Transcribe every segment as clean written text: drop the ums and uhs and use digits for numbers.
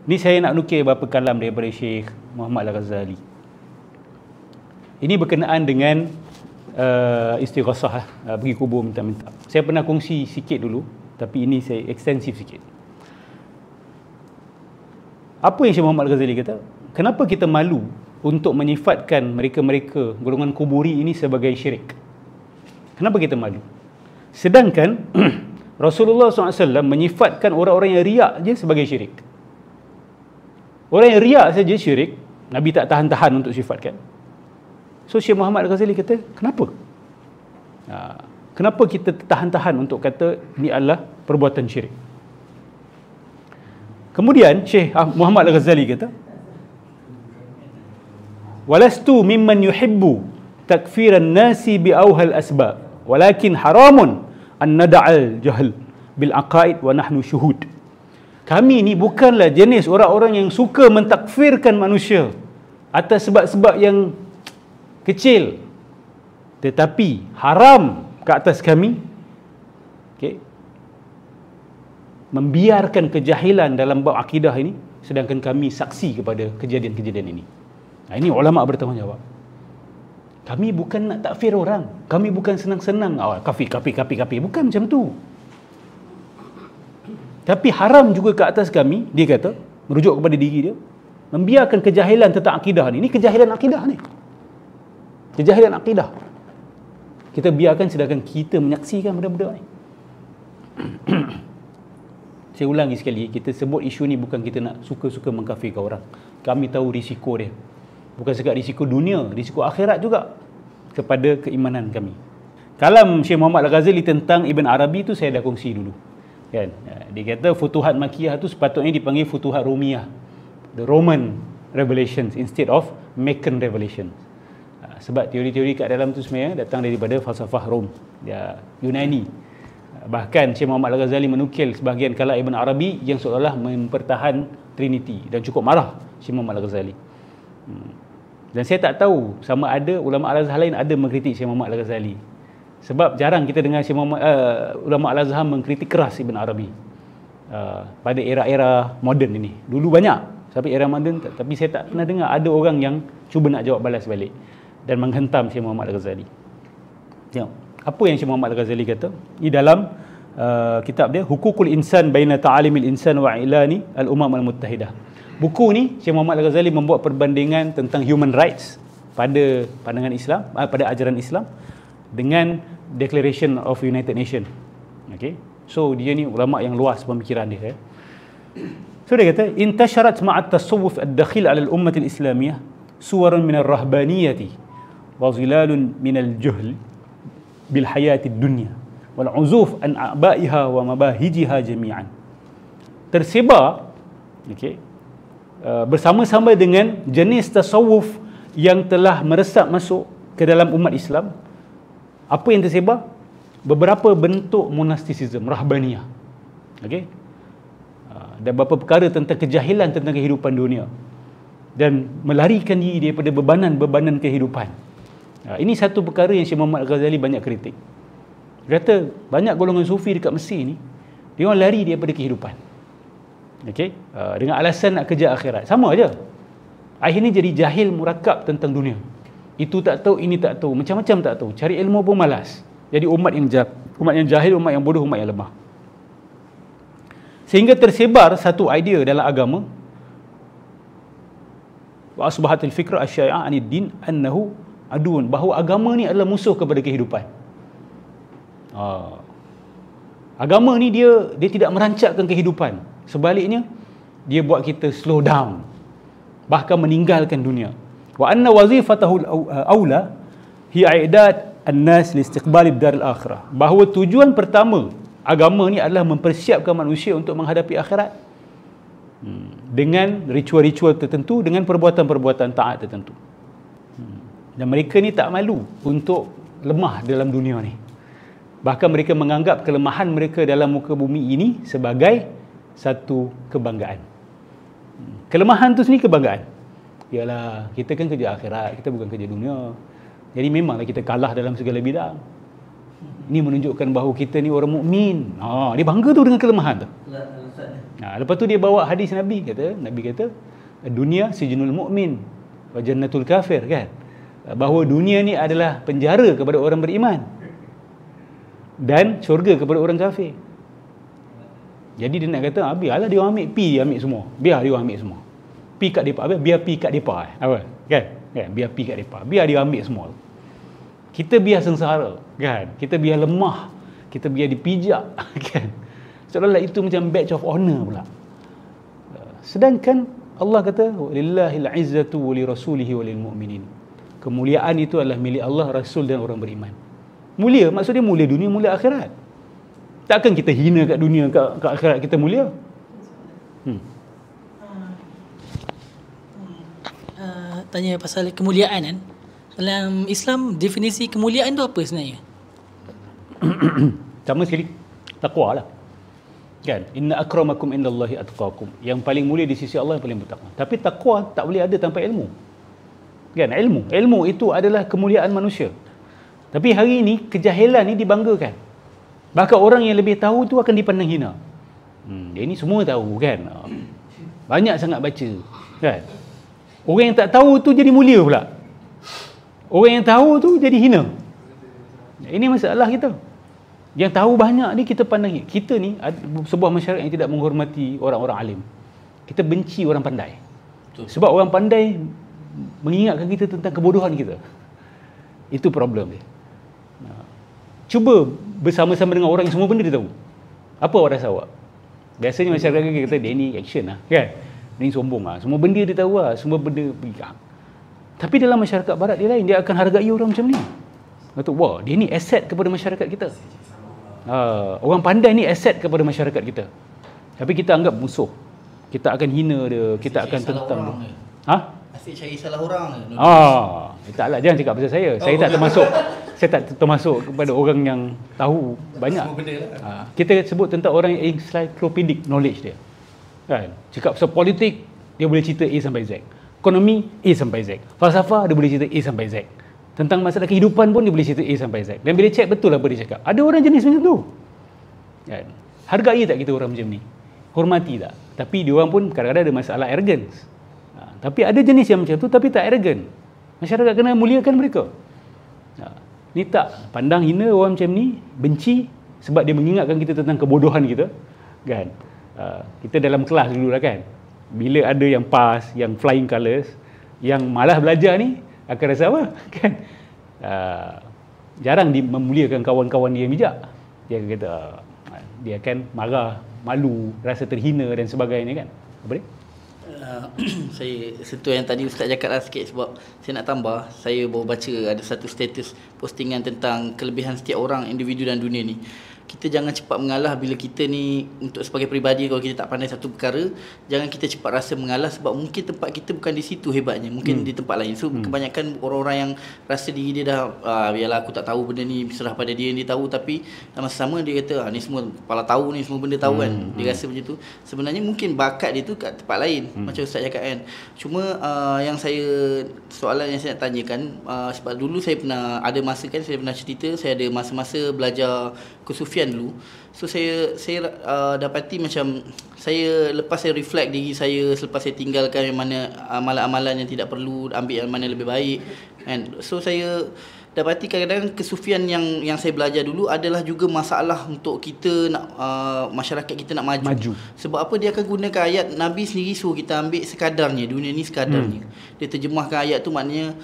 Ni saya nak nukil beberapa kalam daripada Syekh Muhammad Al-Ghazali. Ini berkenaan dengan istighasah, pergi kubur minta-minta. Saya pernah kongsi sikit dulu, tapi ini saya ekstensif sikit. Apa yang Syekh Muhammad Al-Ghazali kata? Kenapa kita malu untuk menyifatkan mereka-mereka golongan kuburi ini sebagai syirik? Kenapa kita malu? Sedangkan Rasulullah SAW menyifatkan orang-orang yang riak je sebagai syirik. Orang yang riak saja syirik, Nabi tak tahan-tahan untuk sifatkan. So Syekh Muhammad Al-Ghazali kata, kenapa? Kenapa kita tahan-tahan untuk kata ini adalah perbuatan syirik? Kemudian Syekh Muhammad Al-Ghazali kata, walastu mimman yuhibbu takfiran nasi bi awhal asbab, walakin haramun an nada'al jahl bil aqaid wa nahnu syuhud. Kami ni bukanlah jenis orang-orang yang suka mentakfirkan manusia atas sebab-sebab yang kecil, tetapi haram ke atas kami membiarkan kejahilan dalam bab akidah ini, sedangkan kami saksi kepada kejadian-kejadian ini. Ini ulama' bertanggungjawab. Kami bukan nak takfir orang, kami bukan senang-senang kafir, bukan macam tu. Tapi haram juga ke atas kami, dia kata, merujuk kepada diri dia, membiarkan kejahilan tentang akidah ni. Ini kejahilan akidah ni. Kejahilan akidah. Kita biarkan sedangkan kita menyaksikan benda-benda ni. Saya ulangi sekali, kita sebut isu ni bukan kita nak suka-suka mengkafirkan orang. Kami tahu risiko dia. Bukan sekadar risiko dunia, risiko akhirat juga kepada keimanan kami. Kalam Syekh Muhammad Al-Ghazali tentang Ibn Arabi tu saya dah kongsi dulu. Kan? Dia kata Futuhat Makkiyah tu sepatutnya dipanggil Futuhat Rumiyah, the Roman revelations instead of Meccan revelation. Sebab teori-teori kat dalam tu sebenarnya datang daripada falsafah Rom, Yunani. Bahkan Syekh Muhammad Al-Ghazali menukil sebahagian kalam Ibn Arabi yang seolah mempertahan Trinity, dan cukup marah Syekh Muhammad Al-Ghazali. Dan saya tak tahu sama ada ulama Al-Azhar lain ada mengkritik Syekh Muhammad Al-Ghazali. Sebab jarang kita dengar Syekh Muhammad, ulama Al-Azhar mengkritik keras Ibn Arabi pada era-era moden ini. Dulu banyak, sampai era moden, tapi saya tak pernah dengar ada orang yang cuba nak jawab balas balik dan menghentam Syekh Muhammad Al-Ghazali. Tengok apa yang Syekh Muhammad Al-Ghazali kata di dalam kitab dia Hukukul Insan Baina Ta'alimil Insan wa Ilani Al-Umam Al-Muttahidah. Buku ni Syekh Muhammad Al-Ghazali membuat perbandingan tentang human rights pada pandangan Islam, pada ajaran Islam dengan Declaration of United Nations. Okay? So dia ni ulama yang luas pemikiran dia. So dia kata, intasharat ma'at tasawuf ad-dakhil 'ala al-ummah al-islamiyah suwarun min ar-rahbaniyati wa zilalun min al-juhl bil hayati ad-dunya wal 'uzuf an a'ba'iha wa mabahijiha jami'an. Tersebar bersama-sama dengan jenis tasawuf yang telah meresap masuk ke dalam umat Islam. Apa yang tersebar? Beberapa bentuk monastisism, rahbaniyah. Dan beberapa perkara tentang kejahilan tentang kehidupan dunia, dan melarikan diri daripada bebanan-bebanan kehidupan. Ini satu perkara yang Syekh Muhammad Al-Ghazali banyak kritik. Dia kata banyak golongan sufi dekat Mesir ni, dia orang lari daripada kehidupan. Dengan alasan nak kejar akhirat. Sama aja. Akhirnya jadi jahil murakab tentang dunia. Itu tak tahu, ini tak tahu, macam-macam tak tahu. Cari ilmu pun malas. Jadi umat yang jahil, umat yang bodoh, umat yang lemah. Sehingga tersebar satu idea dalam agama, wa asbahatil fikra asy-syai'a 'anid din annahu adun, bahawa agama ni adalah musuh kepada kehidupan. Agama ni dia tidak merancakkan kehidupan. Sebaliknya dia buat kita slow down, bahkan meninggalkan dunia. Wa anna wazifatahu aula hiya i'dad an-nas li istiqbal ad-dar al-akhirah, bahawa tujuan pertama agama ni adalah mempersiapkan manusia untuk menghadapi akhirat dengan ritual-ritual tertentu, dengan perbuatan-perbuatan taat tertentu. Dan mereka ni tak malu untuk lemah dalam dunia ni. Bahkan mereka menganggap kelemahan mereka dalam muka bumi ini sebagai satu kebanggaan. Kelemahan tu sendiri kebanggaan. Yalah, kita kan kerja akhirat, kita bukan kerja dunia. Jadi memanglah kita kalah dalam segala bidang. Ini menunjukkan bahawa kita ni orang mukmin. Dia bangga tu dengan kelemahan tu. Lepas tu dia bawa hadis Nabi kata dunia sijnul mu'min wa jannatul kafir, kan? Bahawa dunia ni adalah penjara kepada orang beriman dan syurga kepada orang kafir. Jadi dia nak kata, biarlah dia orang ambil semua. Biar dia orang ambil semua. Pi kat depa, biar pi kat depa. Apa? Kan? Biar pi kat depa. Biar dia ambil semua. Kita biar sengsara, kan? Kita biar lemah. Kita biar dipijak, kan? Seolah-olah itu macam badge of honor pula. Sedangkan Allah kata, lillahil izzatu wa li rasulihi wa lil mu'minin. Kemuliaan itu adalah milik Allah, Rasul dan orang beriman. Mulia, maksudnya mulia dunia, mulia akhirat. Takkan kita hina kat dunia, kat akhirat kita mulia? Tanya pasal kemuliaan kan. Dalam Islam, definisi kemuliaan tu apa sebenarnya? Sama sekali, takwa lah. Kan? Inna akramakum indallahi atqakum. Yang paling mulia di sisi Allah yang paling bertakwa. Tapi takwa tak boleh ada tanpa ilmu. Kan? Ilmu itu adalah kemuliaan manusia. Tapi hari ini kejahilan ni dibanggakan. Bahkan orang yang lebih tahu tu akan dipandang hina. Dia ni semua tahu, kan? Banyak sangat baca, kan? Orang yang tak tahu tu jadi mulia pula. Orang yang tahu tu jadi hina. Ini masalah kita. Yang tahu banyak ni kita pandang, kita ni sebuah masyarakat yang tidak menghormati orang-orang alim. Kita benci orang pandai. Betul. Sebab orang pandai mengingatkan kita tentang kebodohan kita. Itu problem dia. Cuba bersama-sama dengan orang yang semua benda dia tahu. Apa awak rasa awak? Biasanya masyarakat kita kata, dia ni action lah, kan? Dia ni sombong lah. Semua benda dia tahu lah. Semua benda pegang. Tapi dalam masyarakat barat dia lain. Dia akan hargai orang macam ni. Kata, wah, dia ni aset kepada masyarakat kita. Orang pandai ni aset kepada masyarakat kita. Tapi kita anggap musuh. Kita akan hina dia, kita akan tentang dia. Asyik cari salah orang ke? Taklah, jangan cakap pasal saya. Saya tak termasuk. Saya tak termasuk kepada orang yang tahu banyak. Semua benda lah. Kita sebut tentang orang yang encyclopedic knowledge dia. Kan? Cakap pasal politik, dia boleh cerita A sampai Z. Ekonomi, A sampai Z. Falsafah, dia boleh cerita A sampai Z. Tentang masalah kehidupan pun dia boleh cerita A sampai Z. Dan bila check betul apa dia cakap. Ada orang jenis macam tu. Kan? Hargai tak kita orang macam ni? Hormati tak? Tapi dia orang pun kadang-kadang ada masalah arrogance. Tapi ada jenis yang macam tu tapi tak arrogant. Masyarakat kena muliakan mereka. Ni tak pandang hina orang macam ni, benci sebab dia mengingatkan kita tentang kebodohan kita. Kan? Kita dalam kelas dulu lah, kan? Bila ada yang pass, yang flying colours, yang malas belajar ni akan rasa apa? Kan? Jarang dia memuliakan kawan-kawan dia yang bijak. Dia kata dia akan marah, malu, rasa terhina dan sebagainya, kan? Apa dia? Saya sentuh yang tadi Ustaz cakap lah sikit, sebab saya nak tambah. Saya baru baca ada satu status postingan tentang kelebihan setiap orang, individu dan dunia ni. Kita jangan cepat mengalah bila kita ni, untuk sebagai peribadi, kalau kita tak pandai satu perkara, jangan kita cepat rasa mengalah sebab mungkin tempat kita bukan di situ hebatnya, mungkin di tempat lain. So kebanyakan orang-orang yang rasa diri dia dah biarlah aku tak tahu benda ni, serah pada dia yang dia tahu, tapi dalam masa sama dia kata ni semua kepala tahu, ni semua benda tahu, kan. Dia rasa macam tu. Sebenarnya mungkin bakat dia tu kat tempat lain, macam Ustaz cakap, kan. Cuma yang soalan yang saya nak tanyakan, sebab dulu saya pernah ada masa, kan, saya pernah cerita saya ada masa-masa belajar kesufian dulu. So saya dapati macam lepas saya reflect diri saya selepas saya tinggalkan yang mana amalan-amalan yang tidak perlu, ambil yang mana lebih baik, kan. So saya dapati kadang-kadang kesufian yang saya belajar dulu adalah juga masalah untuk kita nak masyarakat kita nak maju. Sebab apa? Dia akan gunakan ayat Nabi sendiri suruh kita ambil sekadarnya, dunia ni sekadarnya. Dia terjemahkan ayat tu, maknanya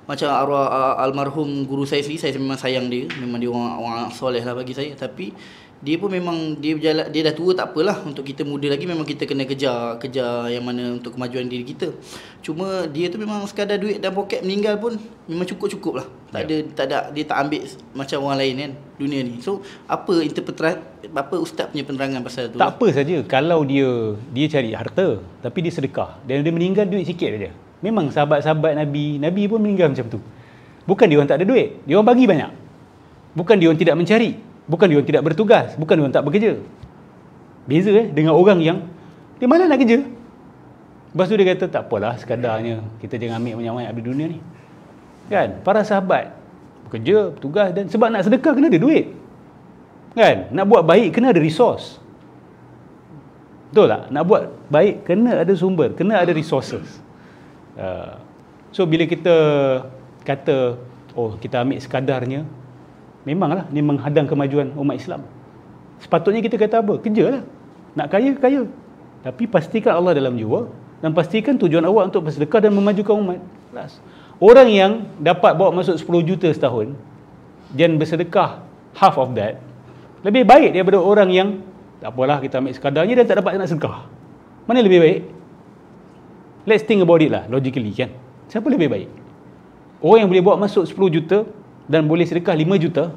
macam arwah almarhum guru saya sendiri, saya memang sayang dia. Memang dia orang soleh lah bagi saya. Tapi dia pun memang dia dah tua, tak apalah. Untuk kita muda lagi memang kita kena kejar yang mana untuk kemajuan diri kita. Cuma dia tu memang sekadar duit dan poket, meninggal pun memang cukup lah. Tak ada dia tak ambil macam orang lain, kan, dunia ni. So apa ustaz punya penerangan pasal tu? Tak apa saja kalau dia cari harta tapi dia sedekah dan dia meninggal duit sikit aja. Memang sahabat-sahabat Nabi pun meninggal macam tu. Bukan dia orang tak ada duit, dia orang bagi banyak. Bukan dia orang tidak mencari, bukan dia orang tidak bertugas, bukan dia orang tak bekerja. Beza dengan orang yang dia malas nak kerja. Lepas tu dia kata tak apalah, sekadarnya kita jangan ambil banyak-banyak di dunia ni. Kan? Para sahabat bekerja, bertugas, dan sebab nak sedekah kena ada duit. Kan? Nak buat baik kena ada resource. Betul tak? Nak buat baik kena ada sumber, kena ada resources. So bila kita kata kita ambil sekadarnya, memanglah ni menghadang kemajuan umat Islam. Sepatutnya kita kata apa? Kerjalah. Nak kaya, kaya. Tapi pastikan Allah dalam jiwa dan pastikan tujuan awak untuk bersedekah dan memajukan umat. Orang yang dapat bawa masuk 10 juta setahun dan bersedekah half of that, lebih baik daripada orang yang tak apalah, kita ambil sekadarnya dan tak dapat nak sedekah. Mana lebih baik? Let's think about it lah, logically kan. Siapa lebih baik? Orang yang boleh bawa masuk 10 juta dan boleh sedekah 5 juta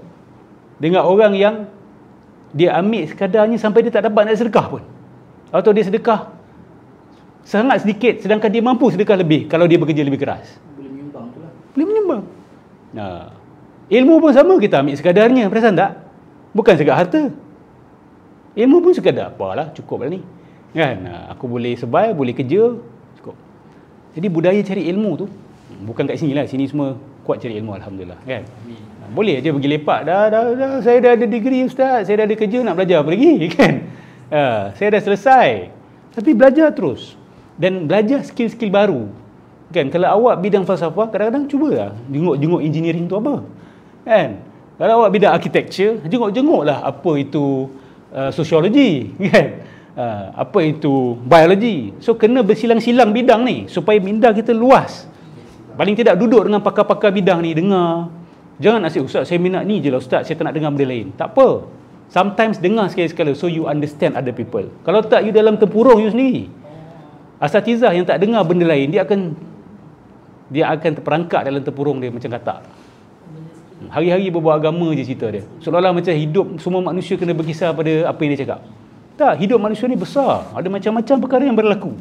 dengan orang yang dia ambil sekadarnya sampai dia tak dapat nak sedekah pun, atau dia sedekah sangat sedikit sedangkan dia mampu sedekah lebih kalau dia bekerja lebih keras. Boleh menyumbang tu lah. Boleh menyumbang. Ilmu pun sama, kita ambil sekadarnya, perasan tak? Bukan sekadar harta. Ilmu pun sekadar apalah, cukup lah ni kan. Aku boleh survive, boleh kerja, cukup. Jadi budaya cari ilmu tu bukan kat sini lah, sini semua kuat cari ilmu, alhamdulillah kan. Boleh je pergi lepak, dah saya dah ada degree ustaz, saya dah ada kerja, nak belajar apa lagi kan. Saya dah selesai. Tapi belajar terus dan belajar skill-skill baru kan. Kalau awak bidang falsafah, kadang-kadang cubalah jenguk engineering tu apa kan. Kalau awak bidang architecture, jenguk-jenguklah apa itu sociology kan, apa itu biology. So kena bersilang-silang bidang ni supaya minda kita luas. Paling tidak duduk dengan pakar-pakar bidang ni, dengar. Jangan asyik, ustaz saya minat ni je lah ustaz, saya tak nak dengar benda lain. Tak apa, sometimes dengar sekali-sekala so you understand other people. Kalau tak, you dalam tempurung you sendiri. Asatizah yang tak dengar benda lain, dia akan terperangkap dalam tempurung dia macam katak. Hari-hari berbuat agama je cerita dia. Seolah-olah macam hidup semua manusia kena berkisar pada apa yang dia cakap. Tak, hidup manusia ni besar. Ada macam-macam perkara yang berlaku.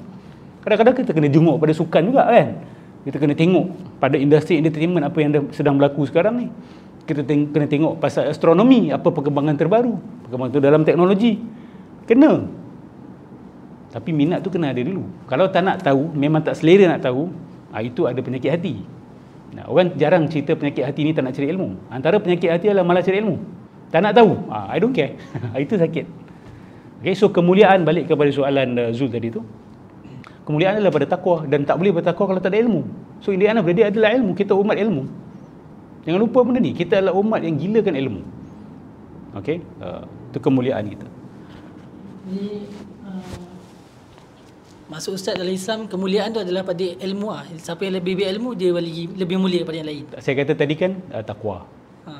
Kadang-kadang kita kena jenguk pada sukan juga kan. Kita kena tengok pada industri entertainment apa yang sedang berlaku sekarang ni. Kita kena tengok pasal astronomi, apa perkembangan terbaru, perkembangan tu dalam teknologi. Kena. Tapi minat tu kena ada dulu. Kalau tak nak tahu, memang tak selera nak tahu, itu ada penyakit hati. Orang jarang cerita penyakit hati ni tak nak cari ilmu. Antara penyakit hati adalah malas cari ilmu. Tak nak tahu, I don't care. Itu sakit. Okay, so kemuliaan, balik kepada soalan Zul tadi tu. Kemuliaan adalah pada takwa, dan tak boleh bertakwa kalau tak ada ilmu. So in the end of the day adalah ilmu. Kita umat ilmu. Jangan lupa benda ni. Kita adalah umat yang gilakan ilmu. Okay, itu kemuliaan kita. Jadi maksud Ustaz dalam Islam, kemuliaan tu adalah pada ilmu lah. Siapa yang lebih berilmu, dia lebih mulia daripada yang lain. Saya kata tadi kan takwa.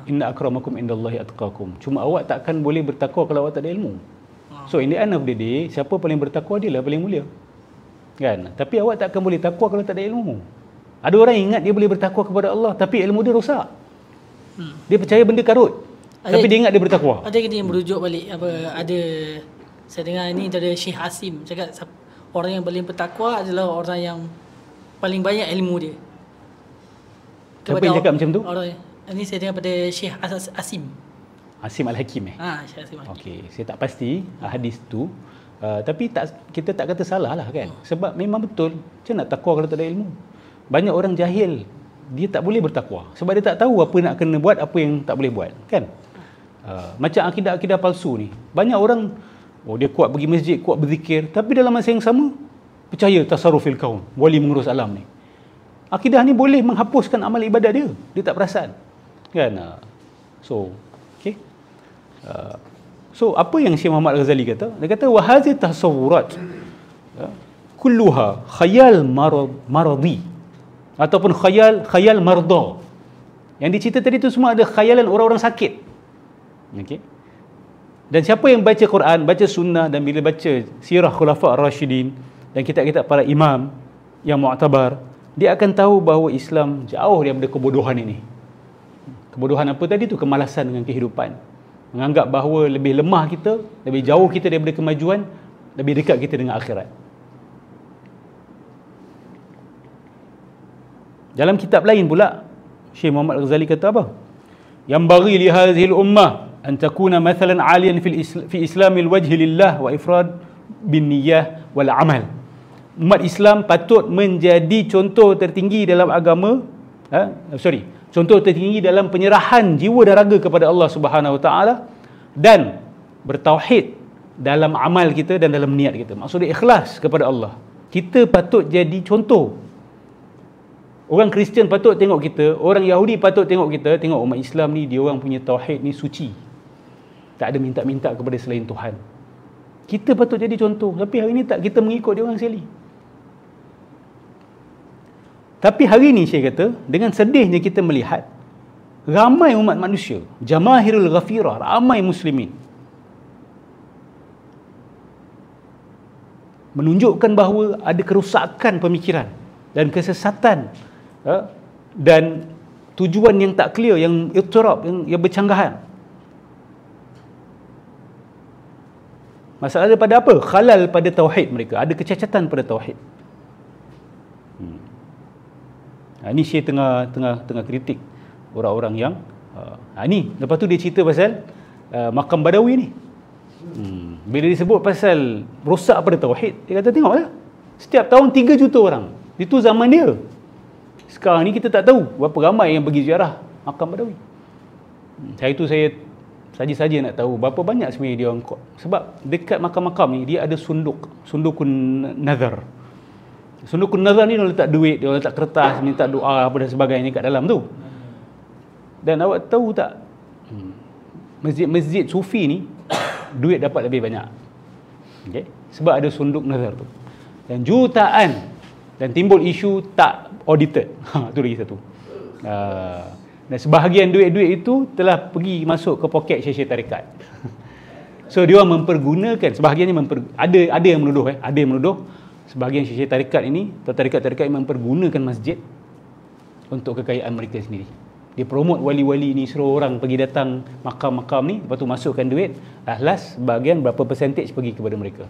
Inna akramakum indallahi atqakum. Cuma awak takkan boleh bertakwa kalau awak tak ada ilmu. So in the end of the day, siapa paling bertakwa, dia lah paling mulia kan. Tapi awak takkan boleh takwa kalau tak ada ilmu. Ada orang yang ingat dia boleh bertakwa kepada Allah, tapi ilmu dia rosak. Dia percaya benda karut, tapi dia ingat dia bertakwa. Ada kena yang merujuk balik ada saya dengar ni ada Syekh Hasim cakap orang yang paling bertakwa adalah orang yang paling banyak ilmu dia. Siapa yang cakap macam tu? Ini saya dengar pada Syekh Hasim Al-Hakim Syekh Hasim. Okey, saya tak pasti hadis tu. Tapi kita tak kata salah lah kan. Sebab memang betul, macam nak takwa kalau tak ada ilmu. Banyak orang jahil, dia tak boleh bertakwa sebab dia tak tahu apa nak kena buat, apa yang tak boleh buat kan. Macam akidah-akidah palsu ni, banyak orang dia kuat pergi masjid, kuat berzikir, tapi dalam masa yang sama percaya tasarrufil kaun, wali mengurus alam ni. Akidah ni boleh menghapuskan amal ibadat dia, dia tak perasan kan. So okey, so apa yang Syekh Muhammad Al-Ghazali kata? Dia kata wa hazi tasawurat kulluha khayal maradi ataupun khayal marda. Yang dicerita tadi tu semua ada khayalan orang-orang sakit. Okey. Dan siapa yang baca Quran, baca sunnah, dan bila baca sirah khulafa ar-rasyidin dan kitab-kitab para imam yang mu'tabar, dia akan tahu bahawa Islam jauh daripada kebodohan ini. Kebodohan apa tadi tu? Kemalasan dengan kehidupan. Menganggap bahawa lebih lemah kita, lebih jauh kita daripada kemajuan, lebih dekat kita dengan akhirat. Dalam kitab lain pula, Syekh Muhammad Al-Ghazali kata apa? Yang bagi li hadhil ummah an takuna mathalan 'aliyan fi islamil wajhi lillah wa ifrad bin niyyah wal amal. Umat Islam patut menjadi contoh tertinggi dalam agama, contoh tertinggi dalam penyerahan jiwa dan raga kepada Allah Subhanahu Wa Taala dan bertauhid dalam amal kita dan dalam niat kita. Maksudnya ikhlas kepada Allah. Kita patut jadi contoh. Orang Kristian patut tengok kita, orang Yahudi patut tengok kita, tengok umat Islam ni, dia orang punya tauhid ni suci. Tak ada minta-minta kepada selain Tuhan. Kita patut jadi contoh, tapi hari ni tak, kita mengikut dia orang sekali. Tapi hari ni saya kata, dengan sedihnya kita melihat ramai umat manusia, jamaahirul ghafirah, ramai muslimin menunjukkan bahawa ada kerosakan pemikiran dan kesesatan, dan tujuan yang tak clear, yang ittirab, yang bercanggahan. Masalah pada apa? Khalal pada tauhid mereka, ada kecacatan pada tauhid. Ini saya tengah kritik orang-orang yang ni. Lepas tu dia cerita pasal makam Badawi ni. Bila disebut pasal rosak pada tauhid, dia kata tengoklah, setiap tahun 3 juta orang. Itu zaman dia. Sekarang ni kita tak tahu berapa ramai yang pergi ziarah makam Badawi. Saya saja nak tahu berapa banyak sebenarnya dia orang. Sebab dekat makam-makam ni dia ada sundukun nazar. Sundukun nazar ni dia letak duit, dia letak kertas, minta doa apa dan sebagainya kat dalam tu. Dan awak tahu tak, masjid-masjid sufi ni duit dapat lebih banyak. Okay? Sebab ada sunduk nazar tu. Dan jutaan, dan timbul isu tak audited. Itu lagi satu. Dan sebahagian duit-duit itu telah pergi masuk ke poket syekh-syekh tarikat. So dia orang mempergunakan, sebahagiannya ada yang menuduh ada yang menuduh sebahagian syekh-syekh tarikat ini atau tarikat-tarikat ini mempergunakan masjid untuk kekayaan mereka sendiri. Dia promote wali-wali ni, suruh orang pergi datang makam-makam ni, lepas tu masukkan duit, last sebahagian berapa percentage pergi kepada mereka.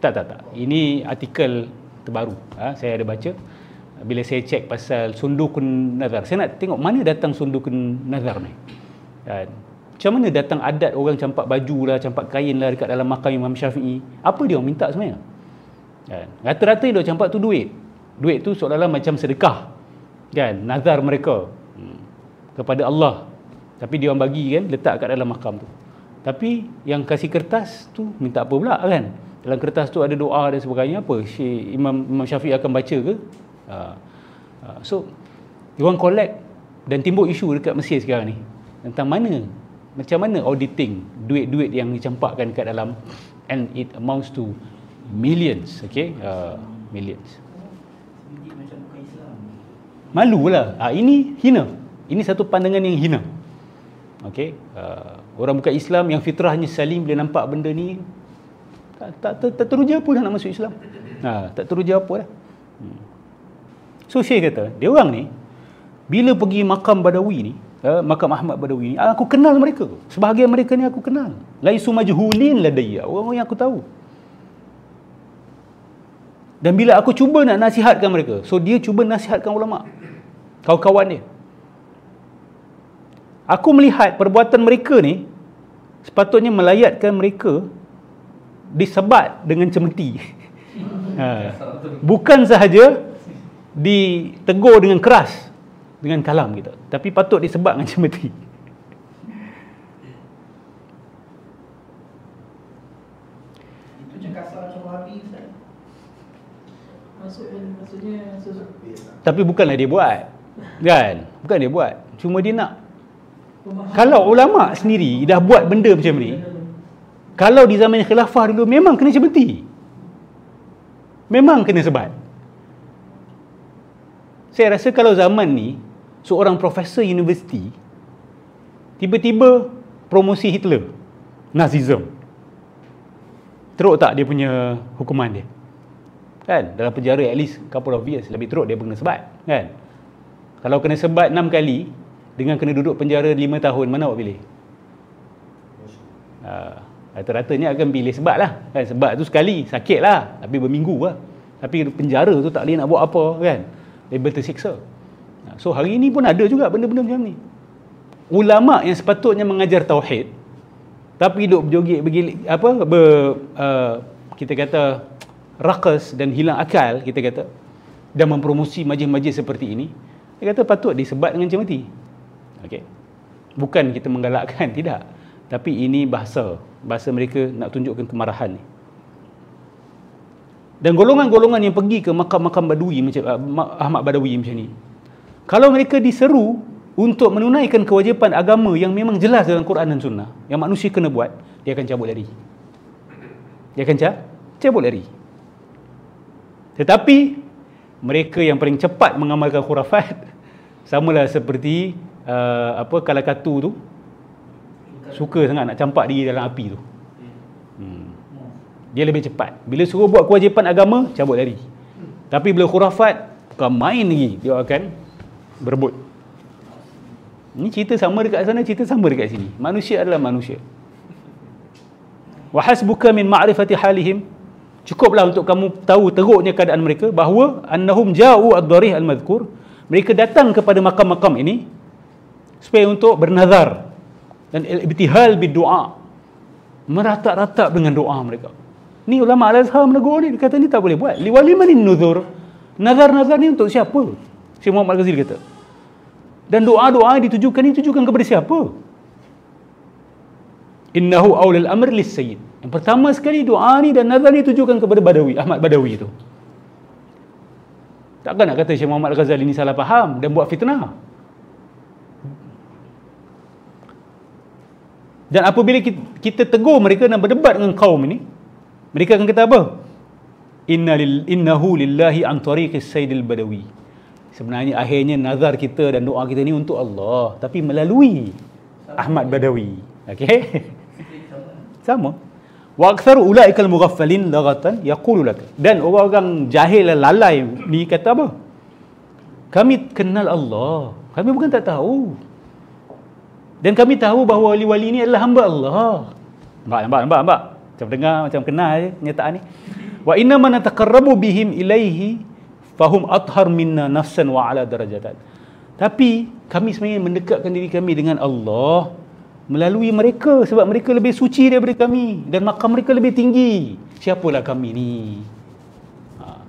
Tak. Ini artikel terbaru. Saya ada baca. Bila saya cek pasal sundukun nazar, saya nak tengok mana datang sundukun nazar ni. Dan macam mana datang adat orang campak baju lah, campak kain lah dekat dalam makam Imam Syafi'i. Apa dia orang minta sebenarnya? Dan rata-rata dia campak tu duit. Duit tu seolah-olah macam sedekah. Kan, nazar mereka kepada Allah. Tapi dia orang bagi kan, letak kat dalam makam tu. Tapi yang kasih kertas tu minta apa pula kan? Dalam kertas tu ada doa dan sebagainya. Apa Imam Syafi'i akan baca ke? So dia orang collect, dan timbul isu dekat Mesir sekarang ni tentang macam mana auditing duit-duit yang dicampakkan kat dalam, and it amounts to millions. Okay, millions. Malulah. Ini hina. Ini satu pandangan yang hina. Okay, orang bukan Islam yang fitrahnya salim, bila nampak benda ni tak teruja apa dah nak masuk Islam. Tak teruja apa dah. So Syekh kata, dia orang ni bila pergi makam Badawi ni, makam Ahmad Badawi ni, aku kenal mereka. Sebahagian mereka ni aku kenal. Laisu majhulin ladayya, orang-orang yang aku tahu. Dan bila aku cuba nak nasihatkan mereka, so dia cuba nasihatkan ulama, kawan-kawan dia. Aku melihat perbuatan mereka ni sepatutnya melayatkan mereka disebat dengan cemeti. Bukan sahaja ditegur dengan keras, dengan kalam kita, tapi patut disebat dengan cemeti. Itu je kasar macam Wahabi, Ustaz. Maksudnya Tapi bukanlah dia buat, kan? Bukan dia buat, cuma dia nak. Kalau ulama sendiri dah buat benda macam ni, kalau di zaman khilafah dulu, memang kena cemeti, memang kena sebat. Saya rasa kalau zaman ni seorang profesor universiti tiba-tiba promosi Hitler, Nazism, teruk tak dia punya hukuman dia? Kan, dalam penjara at least couple of years, lebih teruk dia kena sebat, kan? Kalau kena sebat 6 kali dengan kena duduk penjara 5 tahun, mana awak pilih? Rata-ratanya akan pilih sebat lah, kan? Sebat tu sekali sakit lah, tapi berminggu lah. Tapi penjara tu tak boleh nak buat apa, kan? Label tersiksa. So hari ni pun ada juga benda-benda macam ni. Ulama yang sepatutnya mengajar tauhid, tapi duduk berjoget kita kata rakas dan hilang akal, kita kata, dan mempromosi majlis-majlis seperti ini, dia kata patut disebat dengan cemeti. Okey. Bukan kita menggalakkan, tidak. Tapi ini bahasa mereka nak tunjukkan kemarahan ni. Dan golongan-golongan yang pergi ke makam-makam Badui macam Ahmad Badawi macam ni, kalau mereka diseru untuk menunaikan kewajipan agama yang memang jelas dalam Quran dan Sunnah, yang manusia kena buat, dia akan cabut lari. Dia akan cabut lari. Tetapi mereka yang paling cepat mengamalkan khurafat, samalah seperti kalakatu tu, suka sangat nak campak diri dalam api tu. Dia lebih cepat. Bila suruh buat kewajipan agama, cabut lari. Tapi bila khurafat, bukan main lagi, dia akan berebut. Ini cerita sama dekat sana, cerita sama dekat sini. Manusia adalah manusia. Wa hasbuka min ma'rifati halihim, cukuplah untuk kamu tahu teruknya keadaan mereka, bahawa annahum ja'u ad-darih al-madhkur, mereka datang kepada makam-makam ini supaya untuk bernazar dan ibtihal bid-du'a, meratap-ratap dengan doa mereka. Ni ulama Al-Azhar menegur ni, dia kata ni tak boleh buat. Liwali manin nuzur, nazar-nazar ni untuk siapa? Syekh Muhammad Al-Ghazali kata. Dan doa-doa ditujukan kepada siapa? Innahu awlal amr lis-sayyid. Yang pertama sekali doa ni dan nazar ni ditujukan kepada Badawi, Ahmad Badawi tu. Takkan nak kata Syekh Muhammad Al-Ghazali ni salah faham dan buat fitnah. Dan apabila kita tegur mereka dan berdebat dengan kaum ini, mereka akan kata apa? Innahu lillahi an tariqis sayyidil badawi. Sebenarnya akhirnya nazar kita dan doa kita ni untuk Allah, tapi melalui Ahmad Badawi. Okey? Sama. Wa aktsaru ulaikal mughaffalin laghatan yaqulu lak. Dan orang-orang jahil lalai ni kata apa? Kami kenal Allah. Kami bukan tak tahu. Dan kami tahu bahawa wali-wali ni adalah hamba Allah. Nampak? Macam dengar, macam kenal je kenyataan ni. Wa inna man nataqarrabu bihim ilaihi fahum athhar minna nafsan wa ala darajatan. Tapi kami sebenarnya mendekatkan diri kami dengan Allah melalui mereka, sebab mereka lebih suci daripada kami dan makam mereka lebih tinggi. Siapalah kami ni?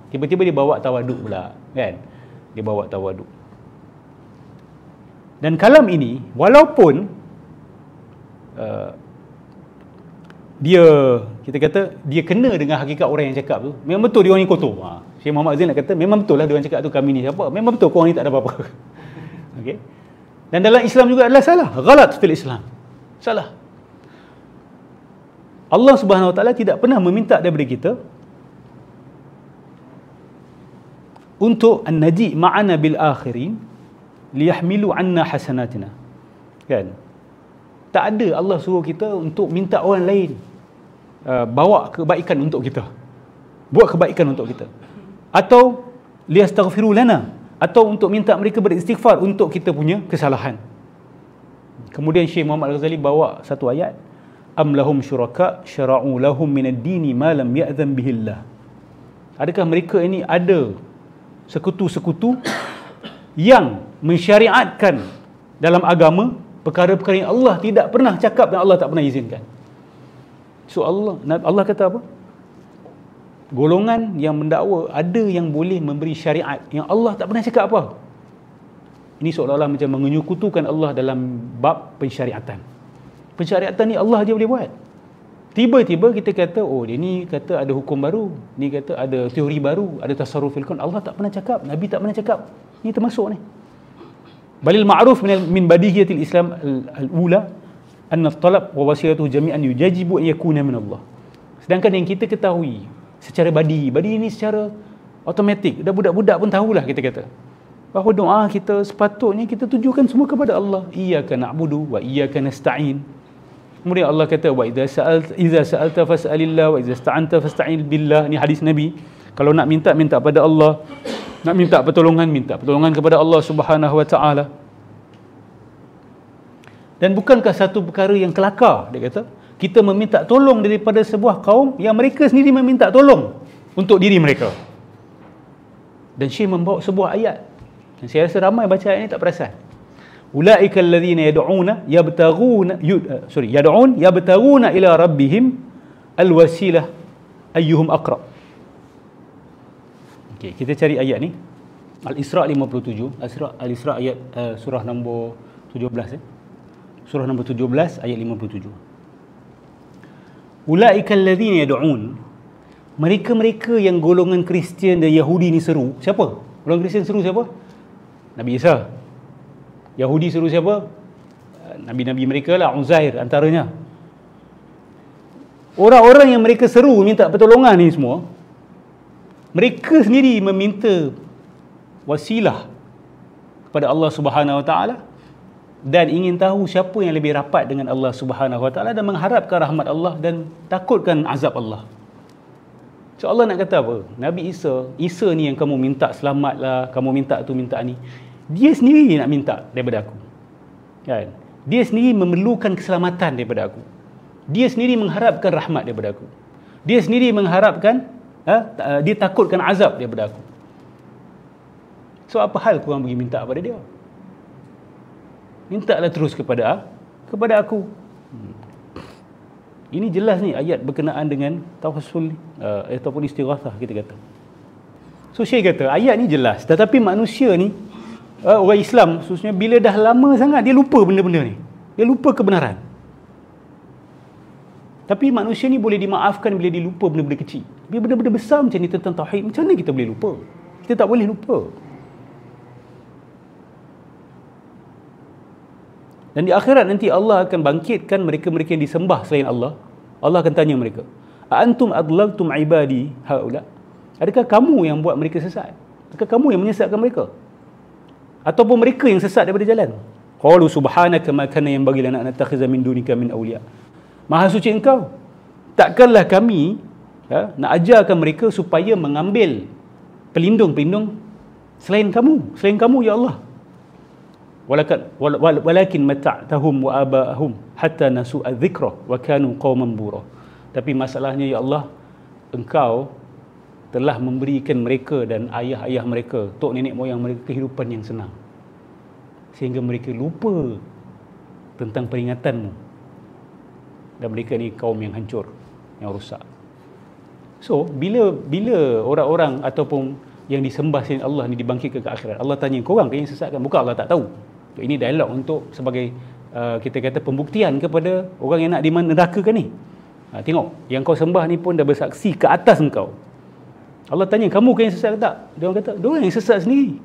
Tiba-tiba dia bawa tawaduk pula, kan? Dia bawa tawaduk. Dan kalam ini, walaupun kita kata dia kena dengan hakikat orang yang cakap tu, memang betul dia orang ni kotor. Syekh Muhammad Zain nak kata memang betul lah dia orang cakap tu kami ni siapa, memang betul korang ni tak ada apa-apa. Okey. Dan dalam Islam juga adalah salah, ghalat fil Islam, salah. Allah Subhanahu Wa Taala tidak pernah meminta daripada kita untuk an-naji ma'ana bil akhirin liyahmilu anna hasanatina, kan? Tak ada Allah suruh kita untuk minta orang lain bawa kebaikan untuk kita, buat kebaikan untuk kita, atau liyastaghfiru lana, atau untuk minta mereka beristighfar untuk kita punya kesalahan. Kemudian Syekh Muhammad Al-Ghazali bawa satu ayat, am lahum syuraka syara'u lahum minad dini ma lam ya'zam bihillah. Adakah mereka ini ada sekutu-sekutu yang mensyariatkan dalam agama perkara-perkara yang Allah tidak pernah cakap dan Allah tak pernah izinkan. So Allah kata apa? Golongan yang mendakwa ada yang boleh memberi syariat yang Allah tak pernah cakap apa. Ini seolah-olah macam menyekutukan Allah dalam bab pensyariatan. Pensyariatan ni Allah je boleh buat. Tiba-tiba kita kata, oh dia ni kata ada hukum baru, ni kata ada teori baru, ada tasarrufil kaun. Allah tak pernah cakap, Nabi tak pernah cakap. Ni termasuk ni. Balil ma'ruf min badihiyatil Islam al-ula anna at-talab wa wasilatuhu jami'an yujajibu an yakuna min Allah. Sedangkan yang kita ketahui secara badi ini secara automatik, dah budak-budak pun tahulah kita kata bahawa doa kita sepatutnya kita tujukan semua kepada Allah. Iyyaka na'budu wa iyyaka nasta'in. Kemudian Allah kata wa idza sa'alta fas'alillah wa idza ista'anta fasta'in billah. Ni hadis Nabi. Kalau nak minta pada Allah. Nak minta pertolongan kepada Allah Subhanahu Wa Taala. Dan bukankah satu perkara yang kelakar, dia kata, kita meminta tolong daripada sebuah kaum yang mereka sendiri meminta tolong untuk diri mereka. Dan Syekh membawa sebuah ayat. Dan saya rasa ramai baca ayat ini tak perasan. Ulaika alladhina yad'una yabtaghuna ila rabbihim alwasilah ayyuhum aqrab. Okey, kita cari ayat ni. Al-Isra 57, Al-Isra ayat surah nombor 17 Surah nombor 17 ayat 57. Ulaikal ladzina yad'un, mereka-mereka yang golongan Kristian dan Yahudi ni seru. Siapa? Golongan Kristian seru siapa? Nabi Isa. Yahudi seru siapa? Nabi-nabi mereka lah, Uzair antaranya. Orang-orang yang mereka seru minta pertolongan ni semua, mereka sendiri meminta wasilah kepada Allah Subhanahu Wa Taala dan ingin tahu siapa yang lebih rapat dengan Allah Subhanahu Wa Taala dan mengharapkan rahmat Allah dan takutkan azab Allah. So Allah nak kata apa? Nabi Isa ni yang kamu minta selamat lah, kamu minta tu minta ni, dia sendiri nak minta daripada aku, kan? Dia sendiri memerlukan keselamatan daripada aku. Dia sendiri mengharapkan rahmat daripada aku. Dia sendiri mengharapkan dia takutkan azab daripada aku. So apa hal korang pergi minta kepada dia? Mintalah terus kepada aku. Ini jelas ni ayat berkenaan dengan tawassul ataupun istighathah kita kata. So Syekh kata ayat ni jelas, tetapi manusia ni orang Islam khususnya bila dah lama sangat dia lupa benda-benda ni. Dia lupa kebenaran. Tapi manusia ni boleh dimaafkan bila dia lupa benda-benda kecil. Bila benda-benda besar macam ni tentang tauhid, macam mana kita boleh lupa? Kita tak boleh lupa. Dan di akhirat nanti Allah akan bangkitkan mereka-mereka yang disembah selain Allah. Allah akan tanya mereka, "Antum adlaltum ibadi haula?" Adakah kamu yang buat mereka sesat? Adakah kamu yang menyesatkan mereka? Ataupun mereka yang sesat daripada jalan? Qalu subhanaka ma kana yanbaghi lana an nattakhiza min dunika min awliya. Maha suci engkau. Takkanlah kami nak ajarkan mereka supaya mengambil pelindung-pelindung selain kamu ya Allah. Walakin mata'tahum wa aba'ahum hatta nasu adh-dhikra wa kanu qauman bura. Tapi masalahnya ya Allah, engkau telah memberikan mereka dan ayah-ayah mereka, tok nenek moyang mereka kehidupan yang senang, sehingga mereka lupa tentang peringatanmu, dan mereka ni kaum yang hancur, yang rosak. So bila orang-orang ataupun yang disembah selain Allah ni dibangkitkan ke akhirat, Allah tanya, korang yang sesatkan? Bukan Allah tak tahu. Ini dialog untuk sebagai kita kata pembuktian kepada orang yang nak dinerakakan ni. Tengok, yang kau sembah ni pun dah bersaksi ke atas engkau. Allah tanya, kamu yang sesat ke tak? Dia orang kata, diorang yang sesat sendiri.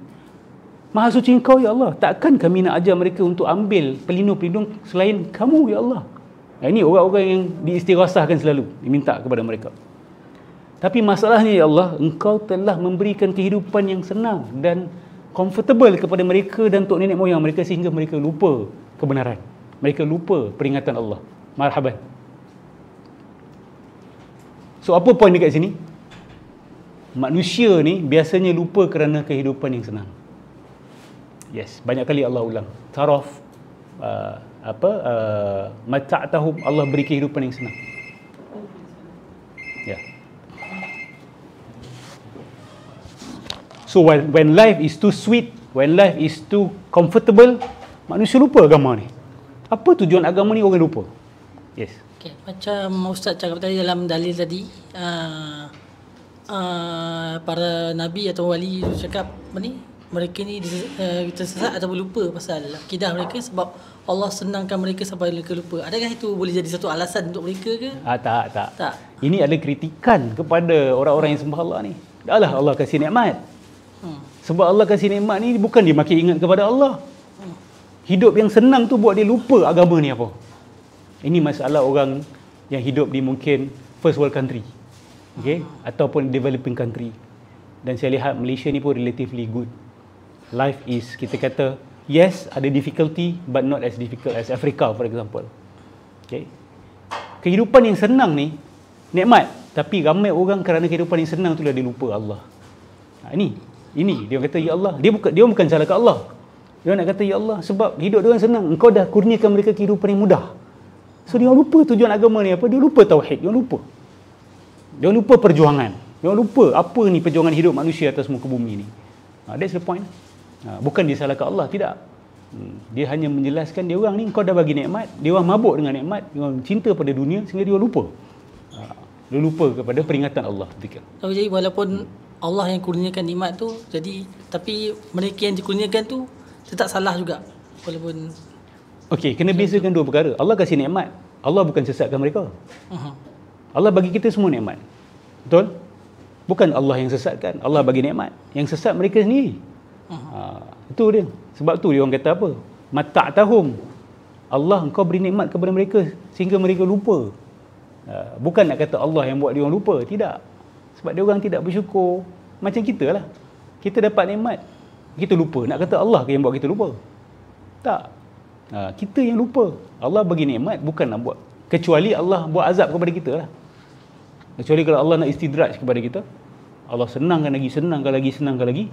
Maha suci engkau ya Allah. Takkan kami nak ajar mereka untuk ambil pelindung-pelindung selain kamu ya Allah? Ini orang-orang yang diistighasahkan selalu, diminta kepada mereka. Tapi masalahnya ya Allah, engkau telah memberikan kehidupan yang senang dan comfortable kepada mereka dan tok nenek moyang mereka, sehingga mereka lupa kebenaran. Mereka lupa peringatan Allah. Marhaban. So apa poin dekat sini? Manusia ni biasanya lupa kerana kehidupan yang senang. Yes, banyak kali Allah ulang. Taraf mata'tahum, Allah beri kehidupan yang senang. Ya. So when life is too sweet, when life is too comfortable, manusia lupa agama ni. Apa tujuan agama ni, orang lupa. Yes. Okay, macam Ustaz cakap tadi dalam dalil tadi, para nabi atau wali cakap apa ni, mereka ni tersesat atau lupa pasal akidah mereka sebab Allah senangkan mereka sampai mereka lupa. Adakah itu boleh jadi satu alasan untuk mereka ke? Tak. Ini adalah kritikan kepada orang-orang yang sembah Allah ni. Dah lah Allah kasih nikmat. Sebab Allah kasih nikmat ni bukan dia makin ingat kepada Allah. Hidup yang senang tu buat dia lupa agama ni apa. Ini masalah orang yang hidup di mungkin first world country, okay, ataupun developing country. Dan saya lihat Malaysia ni pun relatively good. Life is, kita kata, yes ada difficulty but not as difficult as Africa for example. Okay. Kehidupan yang senang ni nikmat, tapi ramai orang kerana kehidupan yang senang tu dia lupa Allah. Ini dia kata ya Allah, dia bukan salah kat Allah. Dia nak kata ya Allah, sebab hidup dia orang senang, engkau dah kurniakan mereka kehidupan yang mudah. So dia lupa tujuan agama ni apa, dia lupa tauhid, dia lupa perjuangan, dia lupa apa ni perjuangan hidup manusia atas muka bumi ni. That's the point. Bukan dia salah kat Allah, tidak. Dia hanya menjelaskan dia orang ni, engkau dah bagi nikmat, dia orang mabuk dengan nikmat, dia orang cinta pada dunia sehingga dia lupa. Dia lupa kepada peringatan Allah. Jadi walaupun Allah yang kurniakan nikmat tu, jadi tapi mereka yang dikurniakan tu tetap salah juga walaupun. Okey, kena bezakan dua perkara. Allah kasih nikmat, Allah bukan sesatkan mereka. Allah bagi kita semua nikmat. Betul? Bukan Allah yang sesatkan. Allah bagi nikmat. Yang sesat mereka sendiri. Itu dia. Sebab tu dia orang kata apa? Mata'tahum. Allah, engkau beri nikmat kepada mereka sehingga mereka lupa. Bukan nak kata Allah yang buat dia orang lupa. Tidak. Sebab dia orang tidak bersyukur. Macam kita lah. Kita dapat nikmat, kita lupa. Nak kata Allah yang buat kita lupa? Tak. Kita yang lupa. Allah bagi nikmat bukan nak buat. Kecuali Allah buat azab kepada kita lah. Kecuali kalau Allah nak istidraj kepada kita, Allah senangkan lagi,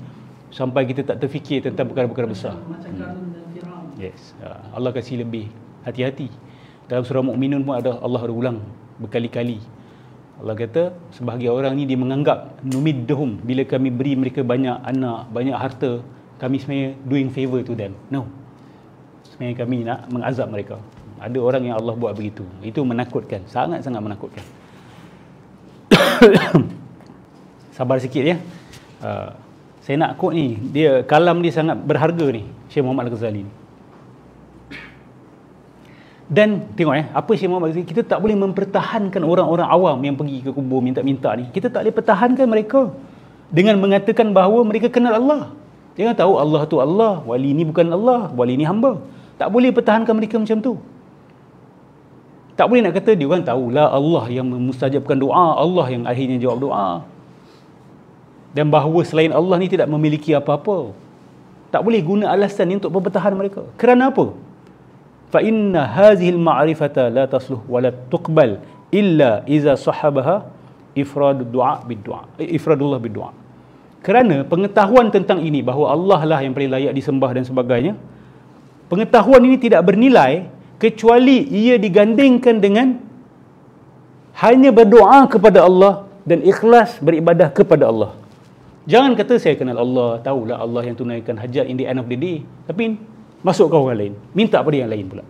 sampai kita tak terfikir tentang perkara-perkara besar. Macam Qarun dan Firaun. Yes. Allah kasih lebih. Hati-hati. Dalam surah Mukminun pun Allah ada ulang berkali-kali. Allah kata, sebahagian orang ni dia menganggap numidduhum, bila kami beri mereka banyak anak, banyak harta, kami sebenarnya doing favor to them. No. Sebenarnya kami nak mengazab mereka. Ada orang yang Allah buat begitu. Itu menakutkan. Sangat-sangat menakutkan. Sabar sikit ya. Saya nak quote ni. Kalam dia sangat berharga ni. Syekh Muhammad Al-Ghazali ni. Dan tengok apa Syekh Muhammad Al-Ghazali, kita tak boleh mempertahankan orang-orang awam yang pergi ke kubur minta-minta ni. Kita tak boleh pertahankan mereka dengan mengatakan bahawa mereka kenal Allah. Jangan tahu Allah tu Allah, wali ni bukan Allah, wali ni hamba. Tak boleh pertahankan mereka macam tu. Tak boleh nak kata dia orang tahulah Allah yang memustajabkan doa, Allah yang akhirnya jawab doa. Dan bahawa selain Allah ni tidak memiliki apa-apa. Tak boleh guna alasan ni untuk mempertahan mereka. Kerana apa? Fa inna hadhihi al-ma'rifata la tasluh wa la tuqbal illa iza sahabaha ifradullah bid-du'a. Kerana pengetahuan tentang ini bahawa Allah lah yang paling layak disembah dan sebagainya, pengetahuan ini tidak bernilai kecuali ia digandingkan dengan hanya berdoa kepada Allah dan ikhlas beribadah kepada Allah. Jangan kata saya kenal Allah, tahulah Allah yang tunaikan hajat in the end of the day, tapi masuk ke orang lain, minta pada yang lain pula.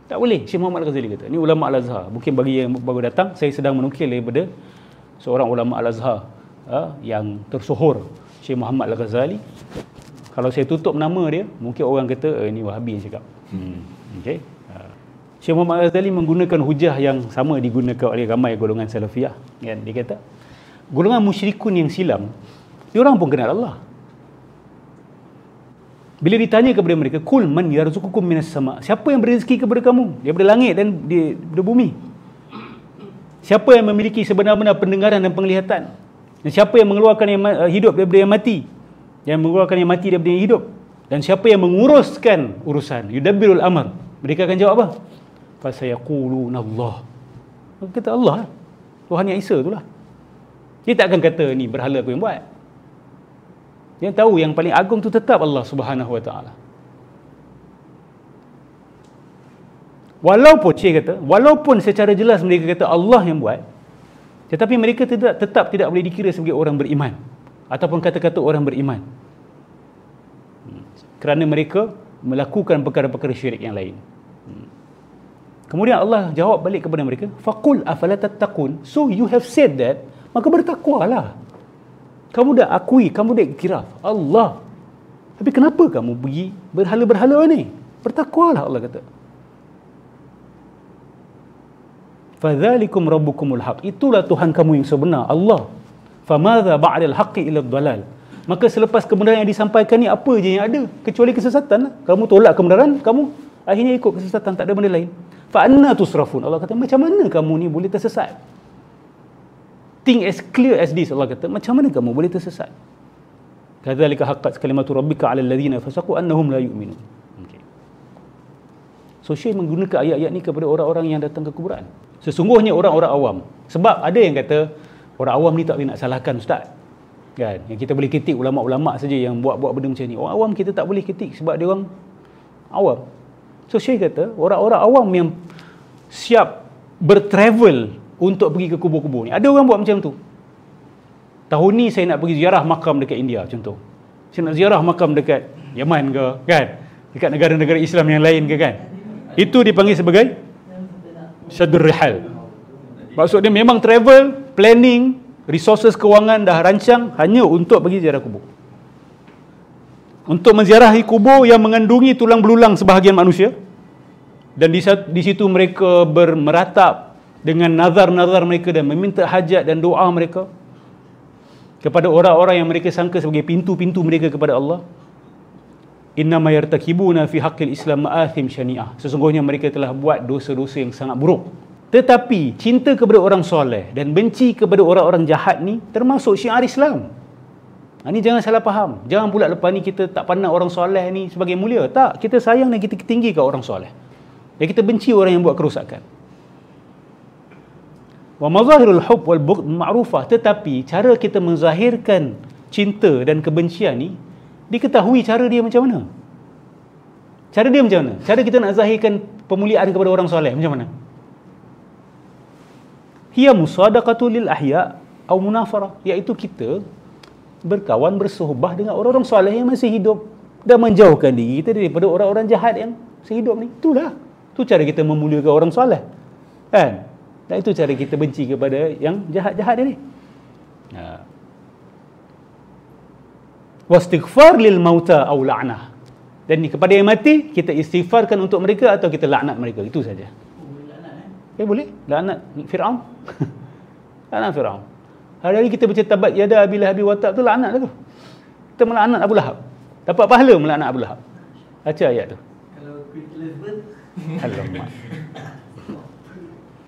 Tak boleh. Syekh Muhammad Al-Ghazali kata. Ini ulama Al-Azhar. Mungkin bagi yang baru datang, saya sedang menukil daripada seorang ulama Al-Azhar yang tersohor, Syekh Muhammad Al-Ghazali. Kalau saya tutup nama dia, mungkin orang kata ini Wahabi yang cakap. Okay. Syekh Muhammad Al-Ghazali menggunakan hujah yang sama digunakan oleh ramai golongan Salafiyah. Kan? Dia kata, golongan musyrikun yang silam, diorang pun kenal Allah. Bila ditanya kepada mereka, kul man yarzuqukum minas sama', siapa yang beri rezeki kepada kamu daripada langit dan daripada bumi? Siapa yang memiliki sebenar-benar pendengaran dan penglihatan? Dan siapa yang mengeluarkan yang hidup daripada yang mati? Yang mengeluarkan yang mati daripada yang hidup? Dan siapa yang menguruskan urusan? Yudabbirul amr. Mereka akan jawab apa? Fasayaquluna Allah. Mereka kata Allah lah. Tuhan yang Isa itulah. Dia tak akan kata ni berhala aku yang buat. Dia tahu yang paling agung tu tetap Allah Subhanahu Wa Taala. Walaupun Syekh kata, walaupun secara jelas mereka kata Allah yang buat, tetapi mereka tetap tidak boleh dikira sebagai orang beriman ataupun kata-kata orang beriman. Kerana mereka melakukan perkara-perkara syirik yang lain. Kemudian Allah jawab balik kepada mereka, faqul afala tattaqun. So you have said that, maka bertakwalah. Kamu dah akui, kamu dah iktiraf Allah. Tapi kenapa kamu pergi berhala-berhala ni? Bertakwalah, Allah kata. Fadzalikum rabbukumul haq. Itulah Tuhan kamu yang sebenar, Allah. Famadza ba'dal haqqi illa dhalal. Maka selepas kebenaran yang disampaikan ni, apa je yang ada? Kecuali kesesatan lah. Kamu tolak kebenaran, kamu akhirnya ikut kesesatan, tak ada benda lain. Fa anna tusrafun. Allah kata, macam mana kamu ni boleh tersesat? Think as clear as this, Allah kata, macam mana kamu boleh tersesat? Kadzalika haqqat kalimatu rabbika 'alal ladzina fasaqu annahum la yu'minun. Okay. So Syekh menggunakan ayat-ayat ni kepada orang-orang yang datang ke kuburan. Sesungguhnya orang-orang awam. Sebab ada yang kata orang awam ni tak boleh nak salahkan ustaz. Kan? Yang kita boleh kritik ulama-ulama saja yang buat-buat benda macam ni. Orang awam kita tak boleh kritik sebab dia orang awam. So Syekh kata orang-orang awam yang siap bertravel untuk pergi ke kubur-kubur ni. Ada orang buat macam tu. Tahun ni saya nak pergi ziarah makam dekat India contoh. Saya nak ziarah makam dekat Yaman ke, kan? Dekat negara-negara Islam yang lain ke, kan? Itu dipanggil sebagai Syadur Rihal. Maksud dia memang travel, planning, resources kewangan dah rancang hanya untuk pergi ziarah kubur. Untuk menziarahi kubur yang mengandungi tulang belulang sebahagian manusia. Dan di situ mereka bermeratap dengan nazar-nazar mereka dan meminta hajat dan doa mereka kepada orang-orang yang mereka sangka sebagai pintu-pintu mereka kepada Allah. Innama yartakibuna fi haqqil Islam ma'athim syani'ah. Sesungguhnya mereka telah buat dosa-dosa yang sangat buruk. Tetapi cinta kepada orang soleh dan benci kepada orang-orang jahat ni termasuk syiar Islam. Ini jangan salah faham. Jangan pula lepas ni kita tak pandang orang soleh ni sebagai mulia. Tak, kita sayang dan kita tinggikan orang soleh. Dan kita benci orang yang buat kerosakan. Wa mazahirul hub wal bughd ma'rufah. Tetapi cara kita menzahirkan cinta dan kebencian ni diketahui cara dia macam mana. Cara dia macam mana? Cara kita nak zahirkan pemuliaan kepada orang soleh macam mana? Hiya musadaqatu lil ahya atau munafara, iaitu kita berkawan bersohbah dengan orang-orang soleh yang masih hidup dan menjauhkan diri kita daripada orang-orang jahat yang sehidup ni. Itulah. Itu cara kita memuliakan orang soleh. Kan? Dan itu cara kita benci kepada yang jahat-jahat ni. Wastighfar lil mauta aw la'nah. Dan kepada yang mati, kita istighfarkan untuk mereka atau kita laknat mereka. Itu saja. Boleh? Laknat Fir'aun. Laknat Fir'aun. Hari-hari kita baca tabat yada Abi Lahab wa tab tu laknat lah tu. Kita melaknat Abu Lahab. Dapat pahala melaknat Abu Lahab. Baca ayat tu. Kalau quick lesson. Alamak.